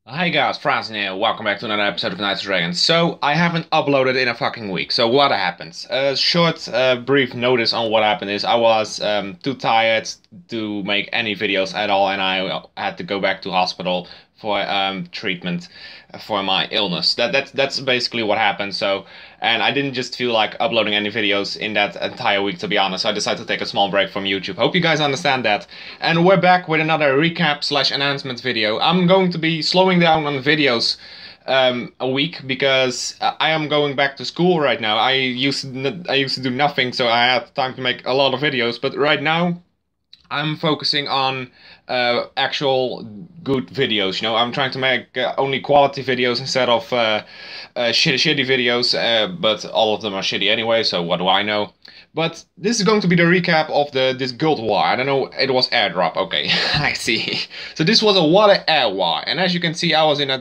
Hi guys, Franz here. Welcome back to another episode of Knights of Dragons. So, I haven't uploaded in a fucking week. So, what happened? A short, brief notice on what happened is I was too tired to make any videos at all, and I had to go back to hospital for treatment for my illness. That's basically what happened. So, and I didn't just feel like uploading any videos in that entire week, to be honest. So I decided to take a small break from YouTube. Hope you guys understand that. And we're back with another recap/announcement video. I'm going to be slowing down on videos a week because I am going back to school right now. I used to do nothing, so I had time to make a lot of videos. But right now, I'm focusing on actual good videos. You know, I'm trying to make only quality videos instead of shitty videos. But all of them are shitty anyway, so what do I know? But this is going to be the recap of this guild war. I don't know, it was airdrop. Okay, I see. So this was a water air war, and as you can see, I was in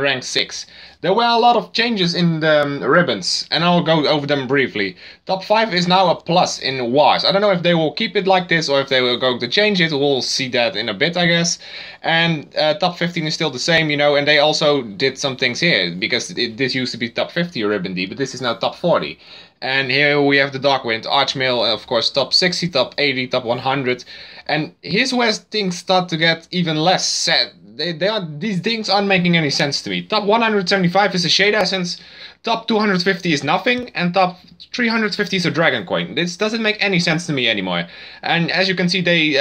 rank 6. There were a lot of changes in the ribbons, and I'll go over them briefly. Top 5 is now a plus in wars. I don't know if they will keep it like this or if they will go to change it. We'll see that in a bit, I guess. And top 15 is still the same, you know, and they also did some things here, because this used to be top 50 ribbon D, but this is now top 40. And here we have the Darkwind, Archmail, of course, top 60, top 80, top 100. And here's where things start to get even less sad. These things aren't making any sense to me. Top 175 is a Shade Essence, top 250 is nothing, and top 350 is a Dragon Coin. This doesn't make any sense to me anymore. And as you can see, they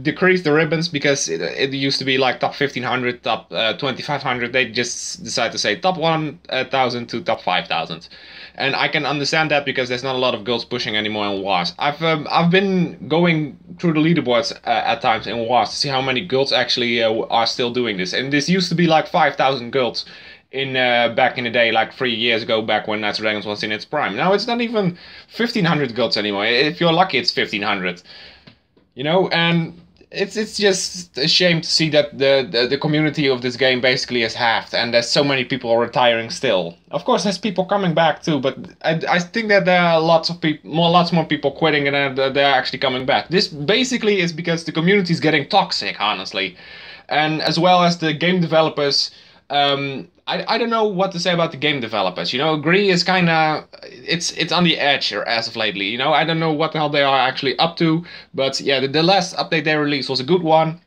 decreased the ribbons because it used to be like top 1500, top 2500. They just decided to say top 1000 to top 5000. And I can understand that because there's not a lot of girls pushing anymore in wars. I've been going through the leaderboards at times in wars to see how many girls actually are still doing this. And this used to be like 5,000 girls in back in the day, like 3 years ago, back when Knights of Dragons was in its prime. Now it's not even 1,500 girls anymore. If you're lucky, it's 1,500. You know, and it's just a shame to see that the community of this game basically is halved, and there's so many people retiring still. Of course, there's people coming back too, but I think that there are lots more people quitting, and they're actually coming back. This basically is because the community is getting toxic, honestly, and as well as the game developers. I don't know what to say about the game developers. You know, Gree is kind of it's on the edge as of lately. You know, I don't know what the hell they are actually up to. But yeah, the last update they released was a good one.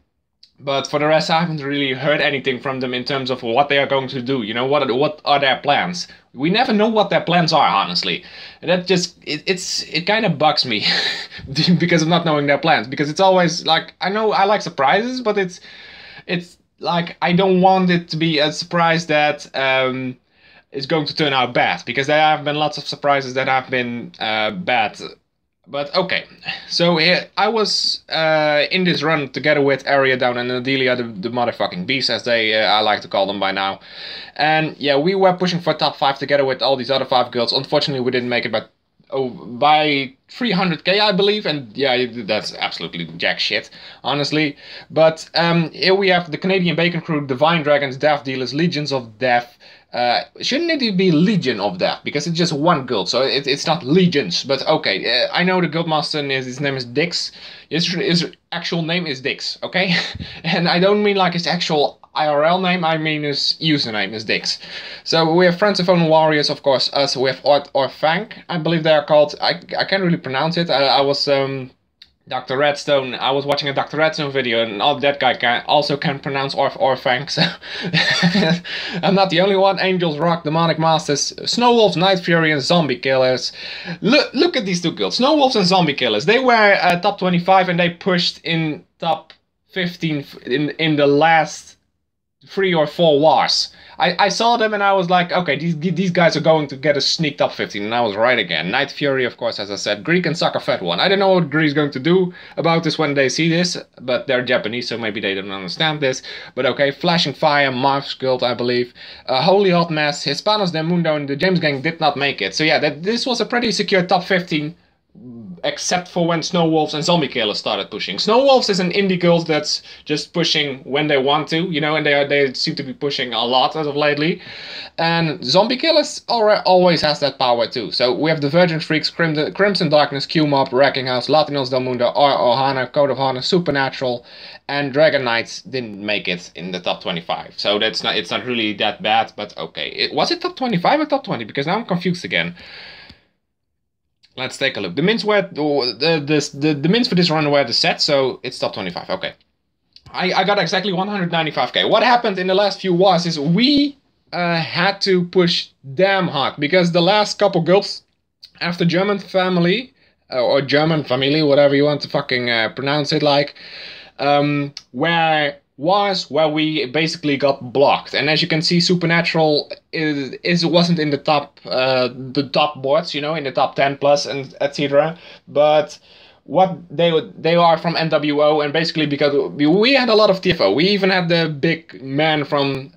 But for the rest, I haven't really heard anything from them in terms of what they are going to do. You know, what are their plans? We never know what their plans are, honestly. And that just it kind of bugs me because of not knowing their plans. Because it's always like, I know I like surprises, but it's like, I don't want it to be a surprise that is going to turn out bad, because there have been lots of surprises that have been bad. But okay, so here I was in this run together with Arya Down and Adelia, the motherfucking beast, as I like to call them by now. And yeah, we were pushing for top 5 together with all these other 5 girls. Unfortunately, we didn't make it, but by 300k, I believe, and yeah, that's absolutely jack shit, honestly. But here we have the Canadian Bacon Crew, Divine Dragons, Death Dealers, Legions of Death. Shouldn't it be Legion of Death? Because it's just one guild, so it's not Legions. But okay, I know the guildmaster, his name is Dix. His actual name is Dix, okay? And I don't mean like his actual IRL name, I mean his username is Dix. So we have Friends of Own Warriors, of course, us. We have Orfank, I believe they are called. I can't really pronounce it. I was Dr. Redstone. I was watching a Dr. Redstone video, and that guy also can pronounce Orfank. So I'm not the only one. Angels Rock, Demonic Masters, Snow Wolves, Night Fury, and Zombie Killers. Look at these two guilds, Snow Wolves and Zombie Killers. They were top 25, and they pushed in top 15 in the last 3 or 4 wars. I saw them and I was like, okay, these guys are going to get a sneak top 15, and I was right again. Night Fury, of course, as I said. Greek and Sucker Fat One. I don't know what Greek's going to do about this when they see this, but they're Japanese, so maybe they don't understand this. But okay, Flashing Fire, Marv's Guild, I believe. Holy Hot Mess, Hispanos del Mundo, and the James Gang did not make it. So yeah, this was a pretty secure top 15. except for when Snow Wolves and Zombie Killers started pushing. Snow Wolves is an indie girl that's just pushing when they want to, you know, and they seem to be pushing a lot as of lately. And Zombie Killers always has that power too. So we have Divergent Freaks, Crimson Darkness, Q-Mob, Wrecking House, Latinos Del Mundo, Ohana, Code of Honor, Supernatural, and Dragon Knights didn't make it in the top 25. So it's not really that bad, but okay. Was it top 25 or top 20? Because now I'm confused again. Let's take a look. The mints were the mints for this run were the set, so it's top 25. Okay. I got exactly 195k. What happened in the last few wars is we had to push damn hard because the last couple guilds after German family or German family, whatever you want to fucking pronounce it like, where we basically got blocked. And as you can see, Supernatural wasn't in the top boards, you know, in the top 10 plus and etc. But what they are from NWO, and basically because we had a lot of TFO. We even had the big man from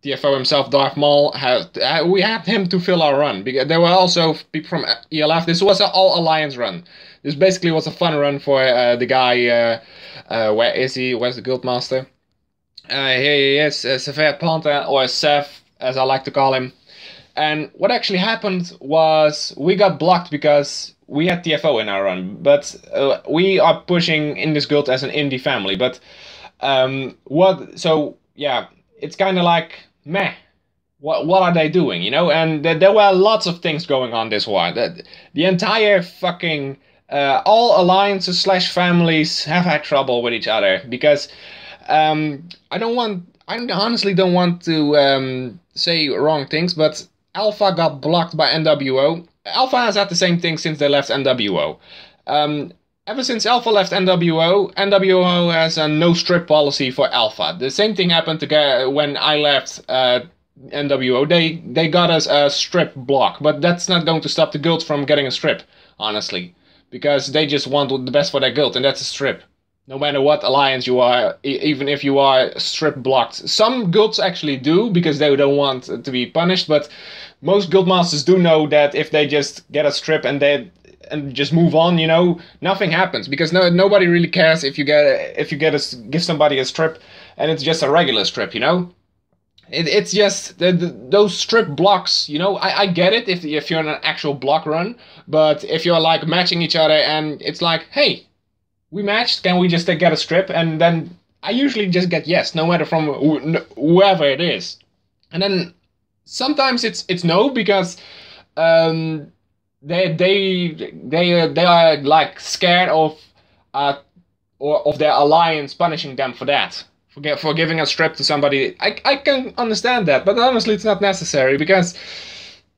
TFO himself, Darth Maul. We had him to fill our run because there were also people from ELF. This was an all alliance run. This basically was a fun run for the guy. Where is he? Where's the guildmaster? Here he is, Sever Panta, or Sev, as I like to call him. And what actually happened was we got blocked because we had TFO in our run, but we are pushing in this guild as an indie family. But so yeah, it's kind of like meh. What are they doing, you know? And there were lots of things going on this war. The entire fucking all alliances / families have had trouble with each other because I honestly don't want to say wrong things, but Alpha got blocked by NWO. Alpha has had the same thing since they left NWO. Ever since Alpha left NWO, NWO has a no strip policy for Alpha. The same thing happened when I left NWO. They got us a strip block, but that's not going to stop the guild from getting a strip, honestly. Because they just want the best for their guild, and that's a strip. No matter what alliance you are, even if you are strip blocked. Some guilds actually do, because they don't want to be punished, but most guildmasters do know that if they just get a strip and just move on, you know, nothing happens. Because nobody really cares if you give somebody a strip and it's just a regular strip, you know? It's just those strip blocks, you know. I get it if you're in an actual block run, but if you're like matching each other and it's like, hey, we matched, can we just get a strip? And then I usually just get yes, no matter from whoever it is. And then sometimes it's no, because they are like scared of their alliance punishing them for that. For giving a strip to somebody. I can understand that, but honestly it's not necessary, because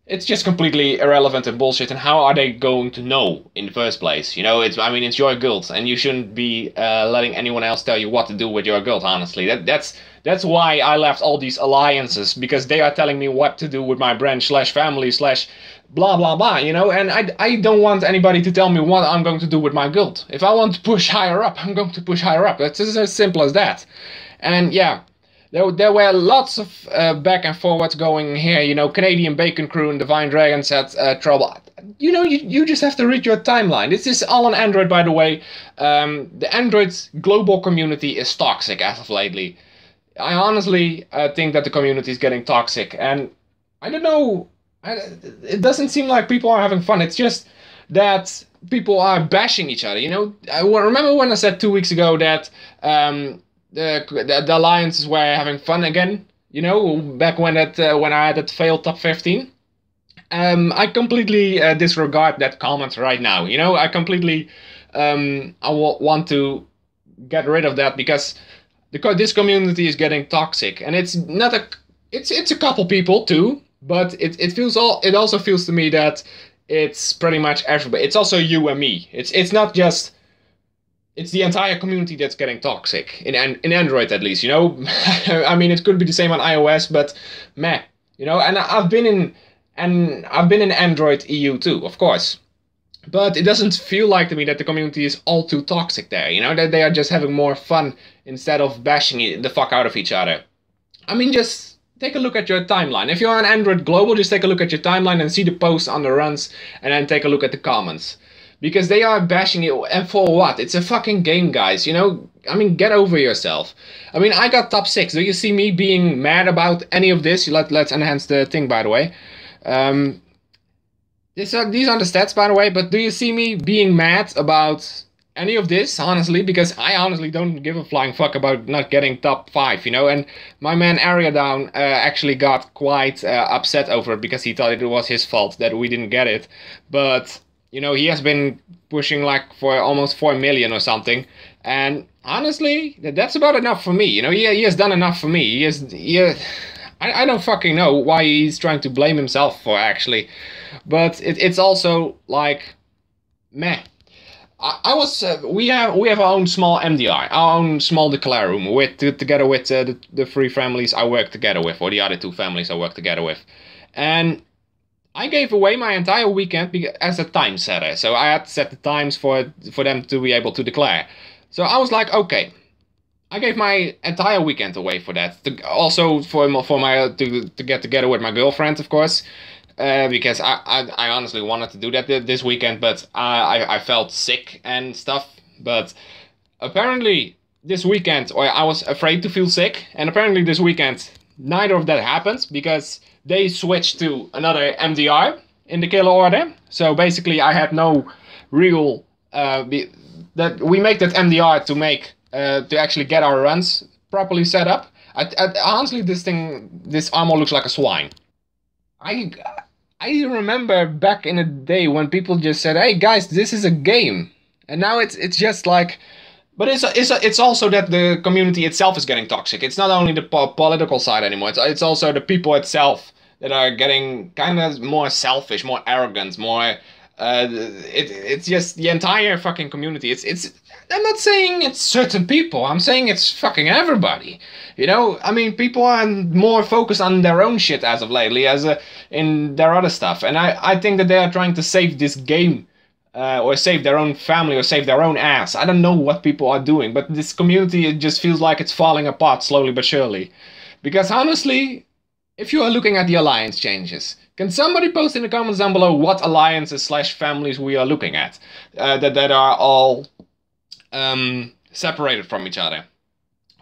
it's just completely irrelevant and bullshit, and how are they going to know in the first place? You know, it's your guild, and you shouldn't be letting anyone else tell you what to do with your guild, honestly. That's why I left all these alliances, because they are telling me what to do with my branch / family / blah blah blah, you know, and I don't want anybody to tell me what I'm going to do with my guild. If I want to push higher up, I'm going to push higher up. It's as simple as that. And yeah, there were lots of back and forwards going here, you know. Canadian Bacon Crew and Divine Dragons had trouble. You know, you just have to read your timeline. This is all on Android, by the way. The Android global community is toxic as of lately. I honestly think that the community is getting toxic, and I don't know, it doesn't seem like people are having fun. It's just that people are bashing each other, you know. I remember when I said 2 weeks ago that the alliances were having fun again, you know, back when I had that failed top 15. I completely disregard that comment right now, you know. I completely want to get rid of that, because this community is getting toxic, and it's not it's a couple people too, but it also feels to me that it's pretty much everybody. It's also you and me. It's not just. It's the entire community that's getting toxic, in Android at least, you know. I mean, it could be the same on iOS, but meh, you know. And I've been in Android EU too, of course, but it doesn't feel like to me that the community is all too toxic there, you know. That they are just having more fun instead of bashing the fuck out of each other. I mean, just take a look at your timeline. If you're on Android Global, just take a look at your timeline and see the posts on the runs, and then take a look at the comments. because they are bashing it, and for what? It's a fucking game, guys, you know? I mean, get over yourself. I mean, I got top 6. Do you see me being mad about any of this? Let's enhance the thing, by the way. These are the stats, by the way, but do you see me being mad about any of this, honestly? Because I honestly don't give a flying fuck about not getting top 5, you know? And my man Area Down actually got quite upset over it, because he thought it was his fault that we didn't get it. But, you know, he has been pushing like for almost 4 million or something. And honestly, that's about enough for me, you know? He has done enough for me. I don't fucking know why he's trying to blame himself for, actually. But it's also like, meh. We have our own small MDR, our own small declare room, together with the 3 families I work together with, or the other 2 families I work together with. And I gave away my entire weekend as a time setter, so I had to set the times for them to be able to declare. So I was like, okay, I gave my entire weekend away for that. Also to get together with my girlfriend, of course. Because I honestly wanted to do that this weekend, but I felt sick and stuff. But apparently this weekend, or I was afraid to feel sick, and apparently this weekend neither of that happened, because they switched to another MDR in the killer order. So basically I had no real that we make that MDR to actually get our runs properly set up. Honestly, this armor looks like a swine. I remember back in the day when people just said, "Hey guys, this is a game," and now it's just like, but it's also that the community itself is getting toxic. It's not only the political side anymore. It's also the people itself that are getting kind of more selfish, more arrogant, more. It's just the entire fucking community. I'm not saying it's certain people. I'm saying it's fucking everybody. You know, I mean, people are more focused on their own shit as of lately, in their other stuff. And I think that they are trying to save this game, or save their own family, or save their own ass. I don't know what people are doing, but this community, it just feels like it's falling apart slowly but surely. Because honestly, if you are looking at the alliance changes, can somebody post in the comments down below what alliances / families we are looking at, that are all separated from each other?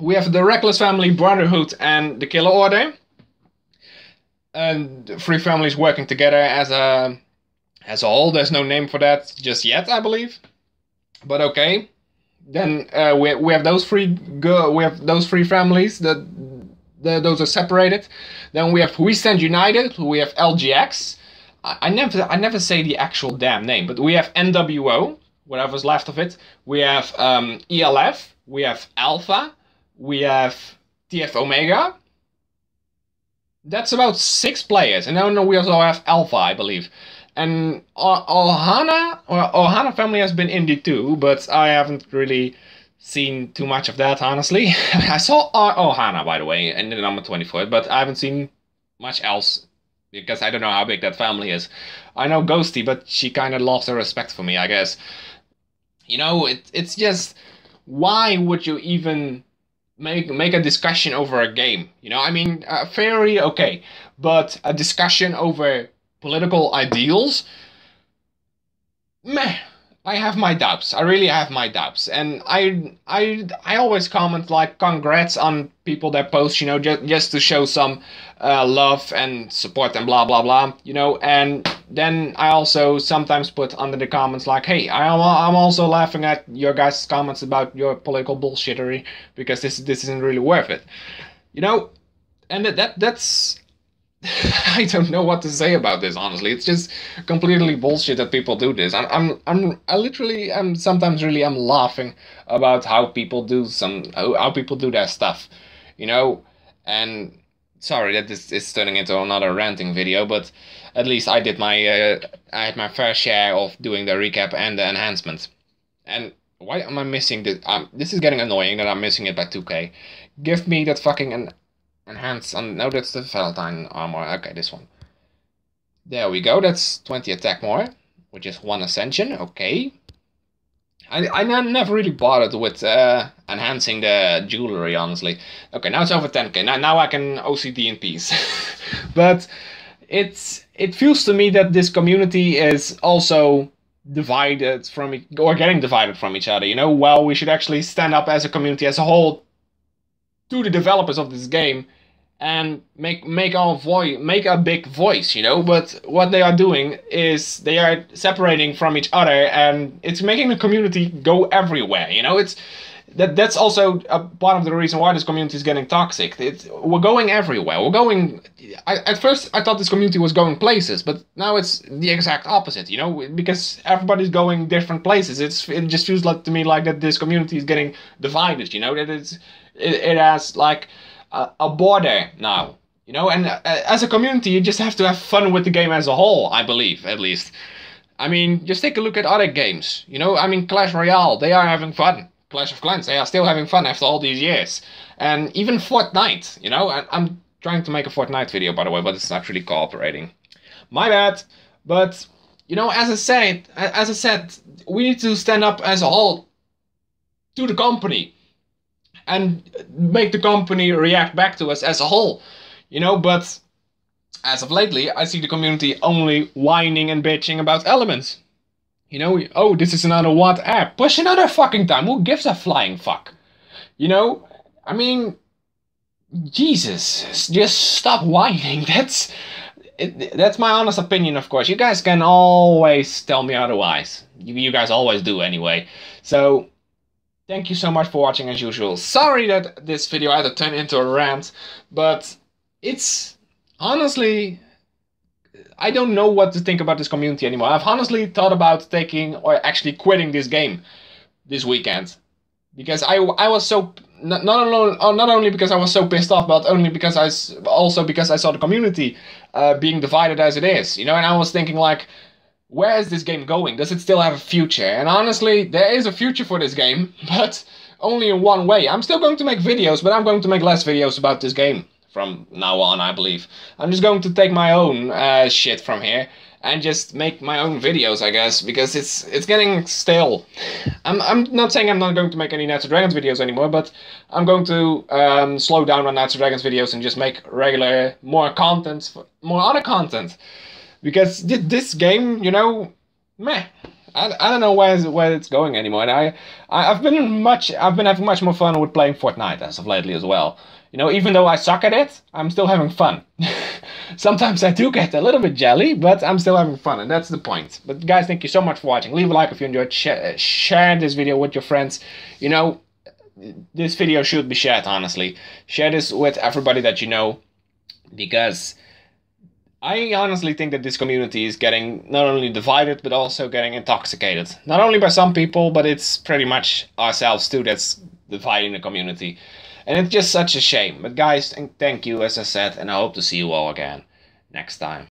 We have the Reckless Family, Brotherhood, and the Killer Order. And 3 families working together as a whole. There's no name for that just yet, I believe. But okay. Then we have those 3 families those are separated. Then we have We Stand United. We have LGX. I never say the actual damn name, but we have NWO, whatever's left of it. We have ELF. We have Alpha. We have TF Omega. That's about 6 players. And then we also have Alpha, I believe. And Ohana family has been indie too, but I haven't really seen too much of that, honestly. I saw Ohana, by the way, in the number 24, but I haven't seen much else, because I don't know how big that family is. I know Ghosty, but she kind of lost her respect for me, I guess. You know, it's just, why would you even make a discussion over a game? You know, I mean, fairly okay, but a discussion over political ideals, meh. I have my doubts. I really have my doubts, and I always comment like congrats on people that post, you know, just to show some love and support and blah blah blah, you know. And then I also sometimes put under the comments like, hey, I'm also laughing at your guys' comments about your political bullshittery, because this isn't really worth it, you know. And that's I don't know what to say about this, honestly. It's just completely bullshit that people do this. I literally am sometimes really am laughing about how people do their stuff, you know. And sorry that this is turning into another ranting video, but at least I did I had my fair share of doing the recap and the enhancement. And why am I missing this? This is getting annoying that I'm missing it by 2k. Give me that fucking enhance on. No, that's the Valentine armor. Okay, this one. There we go. That's 20 attack more, which is 1 ascension. Okay. I never really bothered with enhancing the jewelry, honestly. Okay, now it's over 10k. Now I can OCD in peace. But it feels to me that this community is also divided from or getting divided from each other. You know, well, we should actually stand up as a community as a whole to the developers of this game and make a big voice, you know. But what they are doing is they are separating from each other, and it's making the community go everywhere, you know. That's also a part of the reason why this community is getting toxic. We're going everywhere. We're going. At first, I thought this community was going places, but now it's the exact opposite. You know, because everybody's going different places. It just feels like to me like that this community is getting divided. You know, that it has like a border now. You know, and as a community, you just have to have fun with the game as a whole. I believe, at least. I mean, just take a look at other games. You know, I mean, Clash Royale, they are having fun. Clash of Clans, they are still having fun after all these years. And even Fortnite, you know, I'm trying to make a Fortnite video, by the way, but it's not really cooperating. My bad. But, you know, as I said, we need to stand up as a whole to the company and make the company react back to us as a whole, you know. But as of lately, I see the community only whining and bitching about elements. You know, oh, this is another what app. Push another fucking time. Who gives a flying fuck? You know, I mean, Jesus, just stop whining. That's my honest opinion, of course. You guys can always tell me otherwise. You guys always do anyway. So, thank you so much for watching as usual. Sorry that this video had to turn into a rant, but it's honestly, I don't know what to think about this community anymore. I've honestly thought about taking or actually quitting this game this weekend, because I was so not only because I was so pissed off, but only because I saw the community being divided as it is, you know. And I was thinking like, where is this game going? Does it still have a future? And honestly, there is a future for this game, but only in one way. I'm still going to make videos, but I'm going to make less videos about this game from now on, I believe. I'm just going to take my own shit from here and just make my own videos, I guess, because it's getting stale. I'm not saying I'm not going to make any Knights of Dragons videos anymore, but I'm going to slow down on Knights of Dragons videos and just make regular, more other content. Because this game, you know, meh. I don't know where it's going anymore. And I've been having much more fun with playing Fortnite as of lately as well. You know, even though I suck at it, I'm still having fun. Sometimes I do get a little bit jelly, but I'm still having fun, and that's the point. But guys, thank you so much for watching. Leave a like if you enjoyed. Share this video with your friends. You know, this video should be shared, honestly. Share this with everybody that you know, because I honestly think that this community is getting not only divided, but also getting intoxicated. Not only by some people, but it's pretty much ourselves too that's dividing the community. And it's just such a shame. But guys, thank you, as I said, and I hope to see you all again next time.